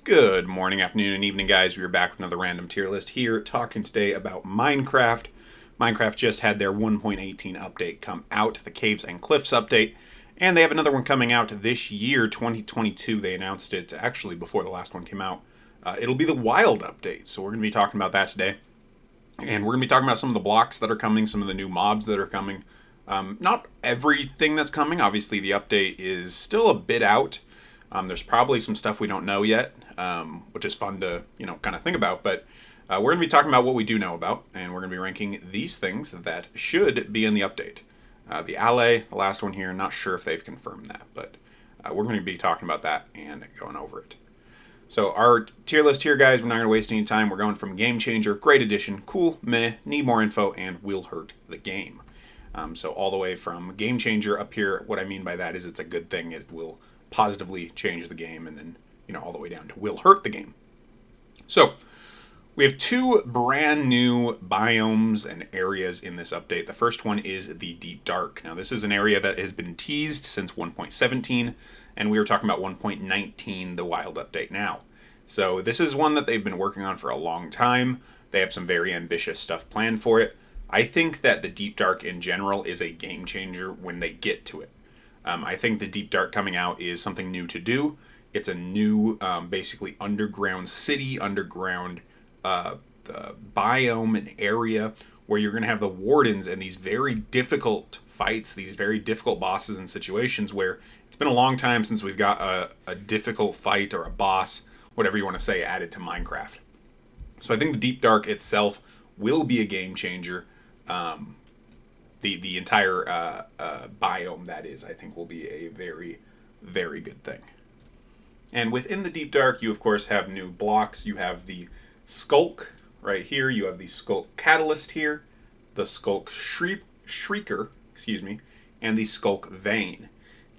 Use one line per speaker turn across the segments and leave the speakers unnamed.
Good morning, afternoon, and evening, guys. We are back with another random tier list here, talking today about Minecraft. Minecraft just had their 1.18 update come out, the Caves and Cliffs update, and they have another one coming out this year, 2022. They announced it actually before the last one came out. It'll be the Wild update, so we're going to be talking about that today. And we're going to be talking about some of the blocks that are coming, some of the new mobs that are coming. Not everything that's coming. Obviously, the update is still a bit out. There's probably some stuff we don't know yet, which is fun to, kind of think about. But we're going to be talking about what we do know about, and we're going to be ranking these things that should be in the update. The Alley, the last one here, not sure if they've confirmed that, but we're going to be talking about that and going over it. So our tier list here, guys, we're not going to waste any time. We're going from Game Changer, Great Edition, Cool, Meh, Need More Info, and Will Hurt the Game. So all the way from Game Changer up here, what I mean by that is it's a good thing. It will positively change the game, and then, all the way down to Will Hurt the Game. So we have two brand new biomes and areas in this update. The first one is the Deep Dark. Now, this is an area that has been teased since 1.17, and we were talking about 1.19, the Wild update now. So this is one that they've been working on for a long time. They have some very ambitious stuff planned for it. I think that the Deep Dark in general is a game changer when they get to it. I think the Deep Dark coming out is something new to do. It's a new, basically, underground city, underground biome and area where you're going to have the Wardens and these very difficult fights, these very difficult bosses and situations where it's been a long time since we've got a difficult fight or a boss, whatever you want to say, added to Minecraft. So I think the Deep Dark itself will be a game changer. The entire biome, that is, I think will be a very, very good thing. And within the Deep Dark, you of course have new blocks. You have the Skulk right here. You have the Skulk Catalyst here, the Skulk Shrieker, and the Skulk Vein.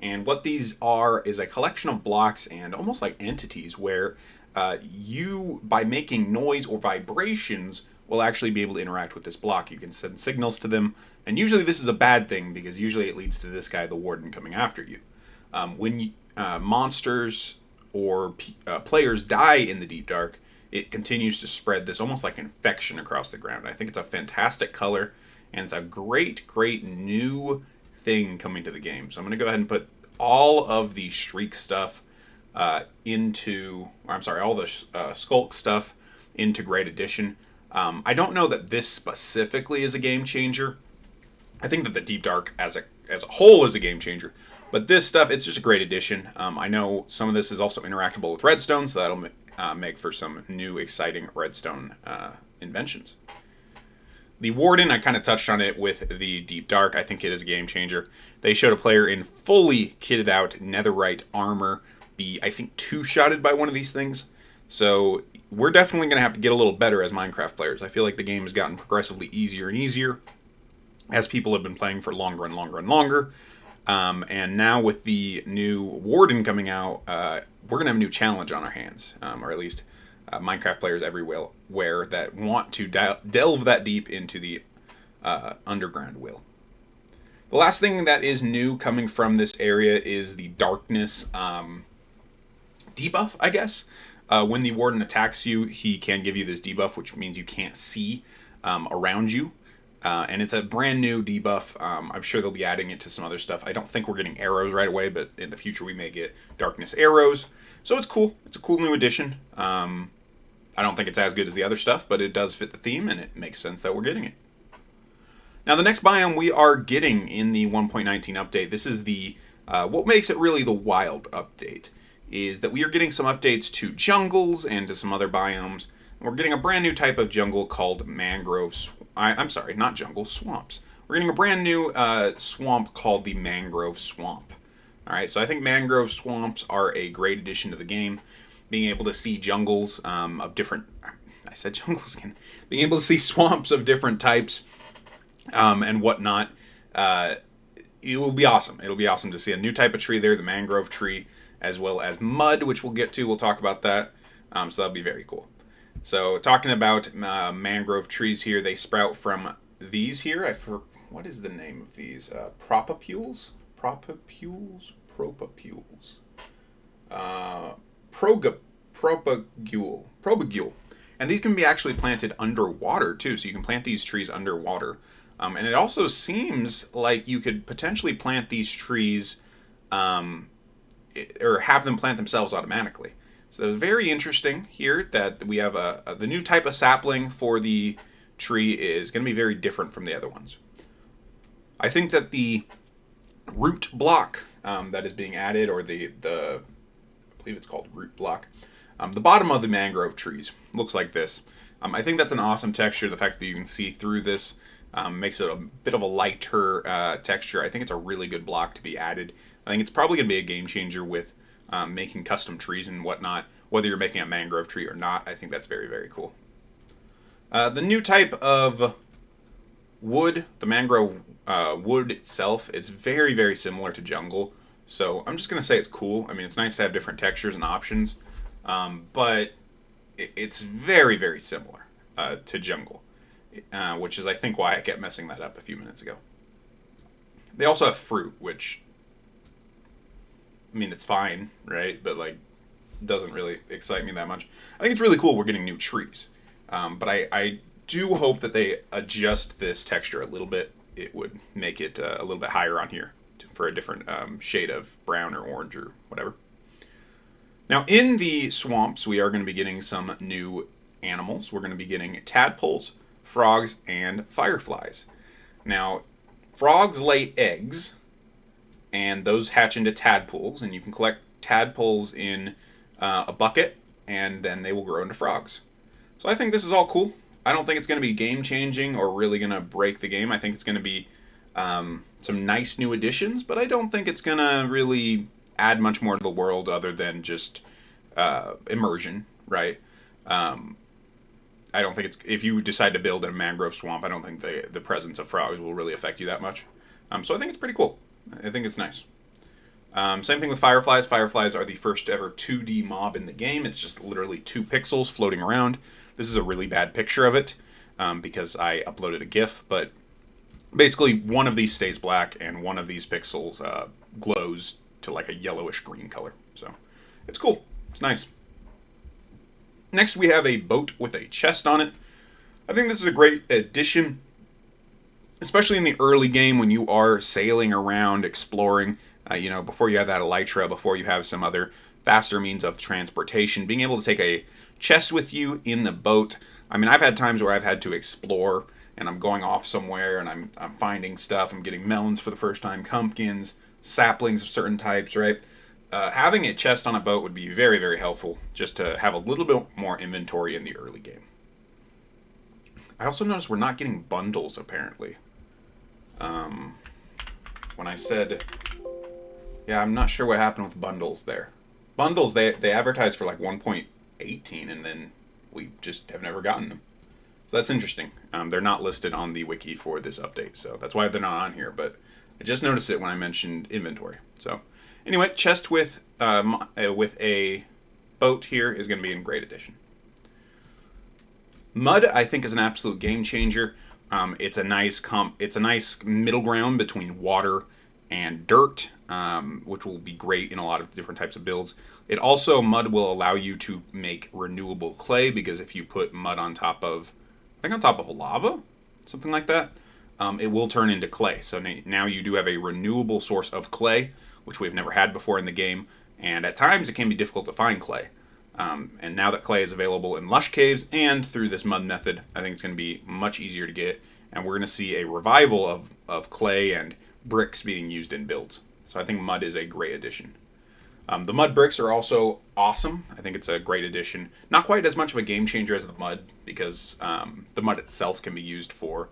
And what these are is a collection of blocks and almost like entities where you, by making noise or vibrations, will actually be able to interact with this block. You can send signals to them, and usually this is a bad thing because usually it leads to this guy, the Warden, coming after you. When monsters or players die in the Deep Dark, it continues to spread this almost like infection across the ground. I think it's a fantastic color, and it's a great, great new thing coming to the game. So I'm going to go ahead and put all of the Shriek stuff all the Skulk stuff into Great Edition. I don't know that this specifically is a game changer. I think that the Deep Dark as a whole is a game changer. But this stuff, it's just a Great Edition. I know some of this is also interactable with Redstone, so that'll make for some new, exciting Redstone inventions. The Warden, I kind of touched on it with the Deep Dark. I think it is a game changer. They showed a player in fully kitted out netherite armor be, I think, two-shotted by one of these things. So we're definitely going to have to get a little better as Minecraft players. I feel like the game has gotten progressively easier and easier as people have been playing for longer and longer and longer. And now with the new Warden coming out, we're going to have a new challenge on our hands, or at least Minecraft players everywhere that want to delve that deep into the underground will. The last thing that is new coming from this area is the darkness debuff, I guess. When the Warden attacks you, he can give you this debuff, which means you can't see around you. And it's a brand new debuff. I'm sure they'll be adding it to some other stuff. I don't think we're getting arrows right away, but in the future we may get darkness arrows. So it's cool. It's a cool new addition. I don't think it's as good as the other stuff, but it does fit the theme, and it makes sense that we're getting it. Now, the next biome we are getting in the 1.19 update, this is the what makes it really the Wild update, is that we are getting some updates to jungles and to some other biomes. We're getting a brand new type of jungle called swamps. We're getting a brand new swamp called the Mangrove Swamp. Alright, so I think mangrove swamps are a great addition to the game. Being able to see jungles of different... I said jungles again. Being able to see swamps of different types and whatnot, it will be awesome. It'll be awesome to see a new type of tree there, the Mangrove Tree, as well as mud, which we'll get to. We'll talk about that. So that'll be very cool. So talking about mangrove trees here, they sprout from these here. What is the name of these? Propapules? Propapules? Propagule. And these can be actually planted underwater too, so you can plant these trees underwater. And it also seems like you could potentially plant these trees or have them plant themselves automatically. So very interesting here that we have the new type of sapling for the tree is going to be very different from the other ones. I think that the root block that is being added, or the I believe it's called root block, the bottom of the mangrove trees looks like this. I think that's an awesome texture. The fact that you can see through this makes it a bit of a lighter texture. I think it's a really good block to be added. I think it's probably going to be a game changer with making custom trees and whatnot, whether you're making a mangrove tree or not. I think that's very, very cool. The new type of wood, the mangrove wood itself, it's very, very similar to jungle. So I'm just going to say it's cool. I mean, it's nice to have different textures and options, but it's very, very similar to jungle, which is, I think, why I kept messing that up a few minutes ago. They also have fruit, which, I mean, it's fine, right? But, like, doesn't really excite me that much. I think it's really cool we're getting new trees. But I do hope that they adjust this texture a little bit. It would make it a little bit higher on here for a different shade of brown or orange or whatever. Now, in the swamps, we are going to be getting some new animals. We're going to be getting tadpoles, frogs, and fireflies. Now, frogs lay eggs, and those hatch into tadpoles, and you can collect tadpoles in a bucket, and then they will grow into frogs. So I think this is all cool. I don't think it's going to be game-changing or really going to break the game. I think it's going to be some nice new additions, but I don't think it's going to really add much more to the world other than just immersion, right? I don't think it's, if you decide to build in a mangrove swamp, I don't think the presence of frogs will really affect you that much. So I think it's pretty cool. I think it's nice. Same thing with fireflies. Fireflies are the first ever 2D mob in the game. It's just literally 2 pixels floating around. This is a really bad picture of it because I uploaded a GIF, but basically one of these stays black and one of these pixels glows to like a yellowish green color. So it's cool. It's nice. Next we have a boat with a chest on it. I think this is a great addition, especially in the early game when you are sailing around, exploring, before you have that elytra, before you have some other faster means of transportation. Being able to take a chest with you in the boat. I mean, I've had times where I've had to explore and I'm going off somewhere and I'm finding stuff. I'm getting melons for the first time, pumpkins, saplings of certain types, right? Having a chest on a boat would be very, very helpful just to have a little bit more inventory in the early game. I also noticed we're not getting bundles, apparently. When I said, yeah, I'm not sure what happened with bundles there. Bundles, they advertise for like 1.18 and then we just have never gotten them. So that's interesting. They're not listed on the wiki for this update, so that's why they're not on here, but I just noticed it when I mentioned inventory. So anyway, chest with a boat here is going to be in great addition. Mud, I think, is an absolute game changer. It's a nice middle ground between water and dirt, which will be great in a lot of different types of builds. It also, mud will allow you to make renewable clay, because if you put mud on top of, I think on top of lava, something like that, it will turn into clay. So now you do have a renewable source of clay, which we've never had before in the game, and at times it can be difficult to find clay. And now that clay is available in lush caves and through this mud method, I think it's going to be much easier to get, and we're going to see a revival of clay and bricks being used in builds. So I think mud is a great addition. The mud bricks are also awesome. I think it's a great addition. Not quite as much of a game changer as the mud, because the mud itself can be used for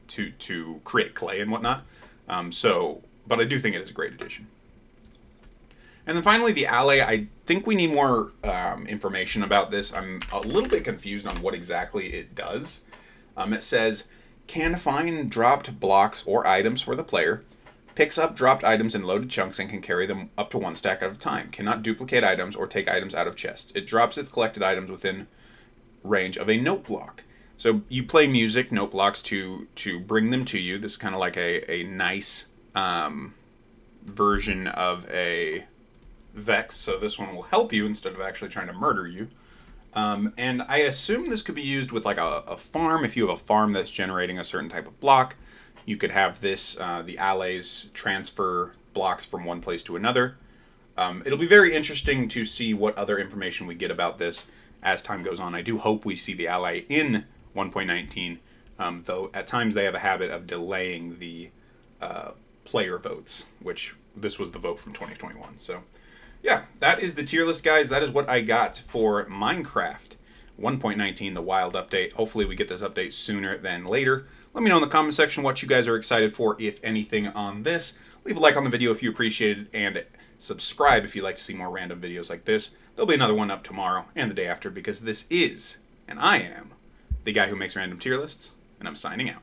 to create clay and whatnot. But I do think it is a great addition. And then finally, the alley. I think we need more information about this. I'm a little bit confused on what exactly it does. It says, can find dropped blocks or items for the player, picks up dropped items in loaded chunks and can carry them up to 1 stack at a time, cannot duplicate items or take items out of chests. It drops its collected items within range of a note block. So you play music, note blocks to bring them to you. This is kind of like a nice version of Vex, so this one will help you instead of actually trying to murder you. And I assume this could be used with like a farm. If you have a farm that's generating a certain type of block, you could have this, the allies transfer blocks from one place to another. It'll be very interesting to see what other information we get about this as time goes on. I do hope we see the ally in 1.19, though at times they have a habit of delaying the player votes, which this was the vote from 2021. So yeah, that is the tier list, guys. That is what I got for Minecraft 1.19, the wild update. Hopefully we get this update sooner than later. Let me know in the comment section what you guys are excited for, if anything, on this. Leave a like on the video if you appreciate it, and subscribe if you'd like to see more random videos like this. There'll be another one up tomorrow and the day after, because this is, and I am, the guy who makes random tier lists, and I'm signing out.